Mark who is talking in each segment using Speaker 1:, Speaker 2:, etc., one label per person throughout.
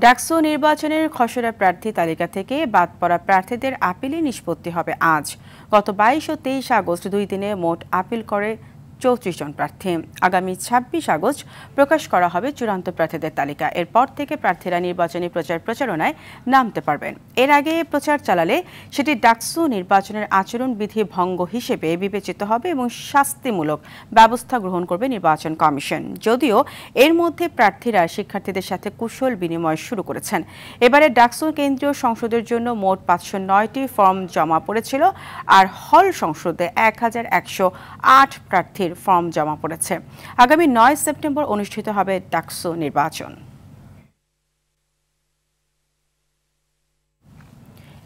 Speaker 1: ডাকসু নির্বাচনের খসড়া প্রার্থী তালিকা থেকে বাদ পড়া প্রার্থীদের আপিলে নিষ্পত্তি হবে আজ। গত 22 ও 23 আগস্ট 2 দিনে মোট আপিল করে 34 জন প্রার্থী। আগামী 26 আগস্ট প্রকাশ করা হবে চূড়ান্ত প্রার্থীদের তালিকা। এরপর থেকে প্রার্থীরা নির্বাচনী প্রচারণায় নামতে পারবেন। এর আগে প্রচার চালালে সেটি ডাকসু নির্বাচনের আচরণবিধি ভঙ্গ হিসেবে বিবেচিত হবে এবং শাস্তিমূলক ব্যবস্থা গ্রহণ করবে নির্বাচন কমিশন। যদিও এর মধ্যে প্রার্থীরা শিক্ষার্থীদের সাথে কুশল বিনিময় শুরু করেছেন। এবারে ডাকসু কেন্দ্রীয় সংসদের জন্য মোট 509টি ফর্ম জমা পড়েছিল, আর হল সংসদে 1108 প্রার্থীর ফর্ম জমা পড়েছে। আগামী 9 সেপ্টেম্বর অনুষ্ঠিত হবে ডাকসু নির্বাচন।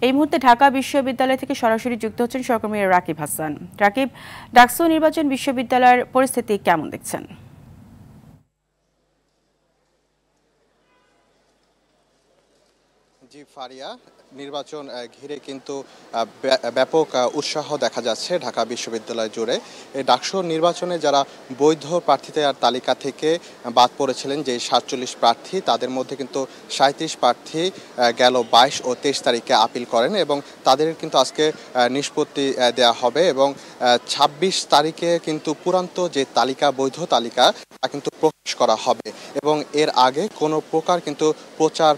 Speaker 1: এই মুহূর্তে ঢাকা বিশ্ববিদ্যালয় থেকে সরাসরি যুক্ত হচ্ছেন সহকর্মী রাকিব হাসান। রাকিব, ডাকসু নির্বাচন বিশ্ববিদ্যালয়ের পরিস্থিতি কেমন দেখছেন?
Speaker 2: জি ফারিয়া, নির্বাচন ঘিরে কিন্তু ব্যাপক উৎসাহ দেখা যাচ্ছে ঢাকা বিশ্ববিদ্যালয় জুড়ে। এই ডাকসু নির্বাচনে যারা বৈধ প্রার্থীদের তালিকা থেকে বাদ পড়েছিলেন, যে 47 প্রার্থী, তাদের মধ্যে কিন্তু 37 প্রার্থী গেল 22 ও 23 তারিখে আপিল করেন এবং তাদের কিন্তু আজকে নিষ্পত্তি দেওয়া হবে এবং 26 তারিখে কিন্তু চূড়ান্ত যে তালিকা, বৈধ তালিকা, তা কিন্তু প্রকাশ করা হবে এবং এর আগে কোনো প্রকার কিন্তু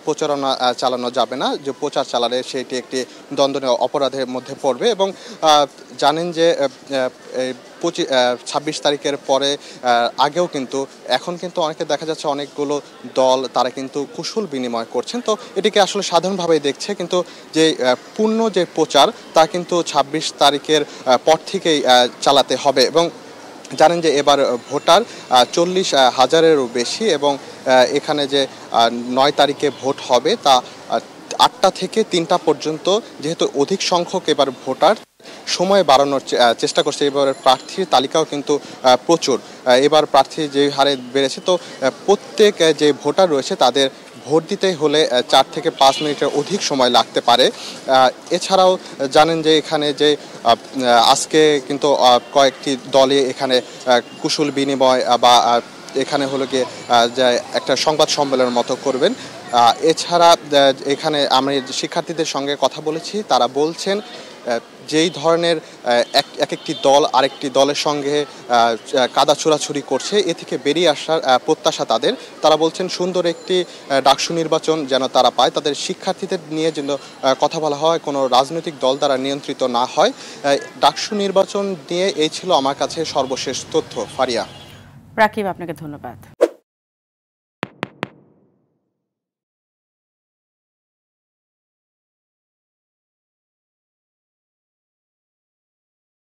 Speaker 2: প্রচারণা চালানো যাবে না। যে প্রচার চালালে সেটি একটি দণ্ডনীয় অপরাধের মধ্যে পড়বে এবং জানেন যে 26 তারিখের পরে আগেও কিন্তু এখন কিন্তু অনেকে দেখা যাচ্ছে অনেকগুলো দল তারা কিন্তু কুশল বিনিময় করছেন। তো এটিকে আসলে সাধারণভাবেই দেখছে, কিন্তু যে পূর্ণ যে প্রচার তা কিন্তু 26 তারিখের পর থেকেই চালাতে হবে এবং জানেন যে এবার ভোটার 40,000-এরও বেশি এবং এখানে যে 9 তারিখে ভোট হবে তা 8টা থেকে 3টা পর্যন্ত, যেহেতু অধিক সংখ্যক এবার ভোটার, সময় বাড়ানোর চেষ্টা করছে। এবার প্রার্থীর তালিকাও কিন্তু প্রচুর, এবার প্রার্থী যে হারে বেড়েছে, তো প্রত্যেক যে ভোটার রয়েছে তাদের ভোট দিতে হলে 4 থেকে 5 মিনিটের অধিক সময় লাগতে পারে। এছাড়াও জানেন যে এখানে যে আজকে কিন্তু কয়েকটি দলে এখানে কুশল বিনিময় বা এখানে হলো গিয়ে একটা সংবাদ সম্মেলনের মতো করবেন। এছাড়া এখানে আমি শিক্ষার্থীদের সঙ্গে কথা বলেছি, তারা বলছেন যেই ধরনের একটি দল আরেকটি দলের সঙ্গে কাদা ছোড়াছুড়ি করছে, এ থেকে বেরিয়ে আসার প্রত্যাশা তাদের। তারা বলছেন সুন্দর একটি ডাকসু নির্বাচন যেন তারা পায়, তাদের শিক্ষার্থীদের নিয়ে যেন কথা বলা হয়, কোনো রাজনৈতিক দল দ্বারা নিয়ন্ত্রিত না হয়। ডাকসু নির্বাচন নিয়ে এই ছিল আমার কাছে সর্বশেষ তথ্য। ফারিয়া।
Speaker 1: রাকিব, আপনাকে ধন্যবাদ।